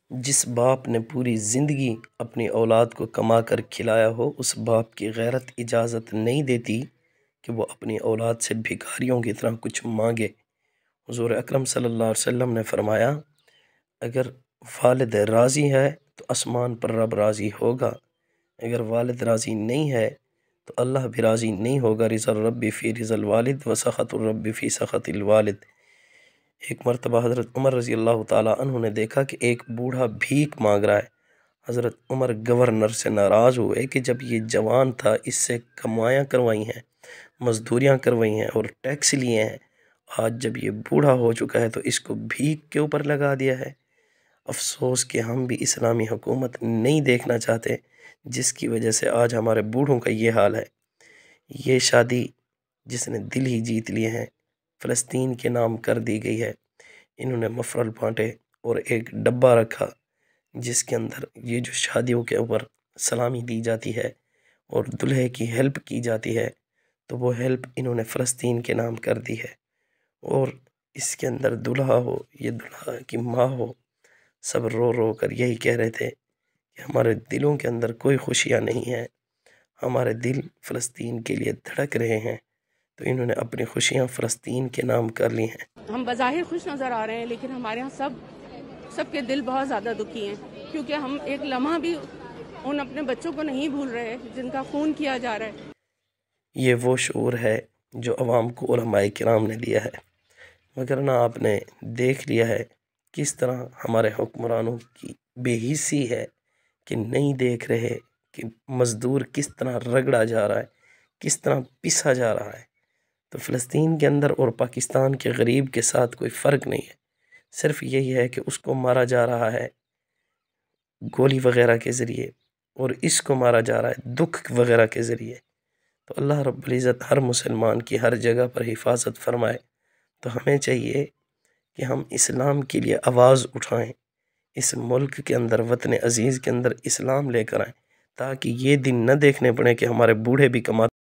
جس باپ نے پوری زندگی اپنی اولاد کو کما کر کھلایا ہو، اس باپ کی غیرت اجازت نہیں دیتی کہ وہ اپنی اولاد سے بھکاریوں کی طرح کچھ مانگے۔ حضور اکرم صلی اللہ علیہ وسلم نے فرمایا، اگر والد راضی ہے تو آسمان پر رب راضی ہوگا، اگر والد راضی نہیں ہے تو اللہ بھی راضی نہیں ہوگا۔ رضا الرب فی رضا الوالد و سخط الرب فی سخط الوالد۔ ایک مرتبہ حضرت عمر رضی اللہ تعالیٰ عنہ نے دیکھا کہ ایک بوڑھا بھیک مانگ رہا ہے۔ حضرت عمر گورنر سے ناراض ہوئے کہ جب یہ جوان تھا، اس سے کمایاں کروائی ہیں، مزدوریاں کروائی ہیں اور ٹیکس لیے ہیں، آج جب یہ بوڑھا ہو چکا ہے تو اس کو بھیک کے اوپر لگا دیا ہے۔ افسوس کہ ہم بھی اسلامی حکومت نہیں دیکھنا چاہتے، جس کی وجہ سے آج ہمارے بوڑھوں کا یہ حال ہے۔ یہ شادی جس نے دل ہی جیت لیے ہیں، فلسطین کے نام کر دی گئی ہے۔ انہوں نے مفرل بانٹے اور ایک ڈبہ رکھا جس کے اندر یہ جو شادیوں کے اوپر سلامی دی جاتی ہے اور دلہے کی ہیلپ کی جاتی ہے، تو وہ ہیلپ انہوں نے فلسطین کے نام کر دی ہے۔ اور اس کے اندر دلہا ہو، یہ دلہا کی ماں ہو، سب رو رو کر یہی کہہ رہے تھے کہ ہمارے دلوں کے اندر کوئی خوشیاں نہیں ہیں، ہمارے دل فلسطین کے لیے دھڑک رہے ہیں۔ تو انہوں نے اپنی خوشیاں فلسطین کے نام کر لی ہیں۔ ہم بظاہر خوش نظر آ رہے ہیں، لیکن ہمارے ہاں سب کے دل بہت زیادہ دکھی ہیں، کیونکہ ہم ایک لمحہ بھی ان اپنے بچوں کو نہیں بھول رہے جن کا خون کیا جا رہا ہے۔ یہ وہ شعور ہے جو عوام کو علماء کرام نے دیا ہے، مگر نہ آپ نے دیکھ لیا ہے کس طرح ہمارے حکمرانوں کی بے حسی ہے کہ نہیں دیکھ رہے کہ مزدور کس طرح رگڑا جا رہا ہے، کس طرح پسا جا رہا ہے۔ تو فلسطین کے اندر اور پاکستان کے غریب کے ساتھ کوئی فرق نہیں ہے، صرف یہی ہے کہ اس کو مارا جا رہا ہے گولی وغیرہ کے ذریعے اور اس کو مارا جا رہا ہے دکھ وغیرہ کے ذریعے۔ تو اللہ رب العزت ہر مسلمان کی ہر جگہ پر حفاظت فرمائے۔ تو ہمیں چاہیے کہ ہم اسلام کے لیے آواز اٹھائیں، اس ملک کے اندر، وطن عزیز کے اندر اسلام لے کر آئیں، تاکہ یہ دن نہ دیکھنے پڑے کہ ہمارے بوڑھے بھی کماتے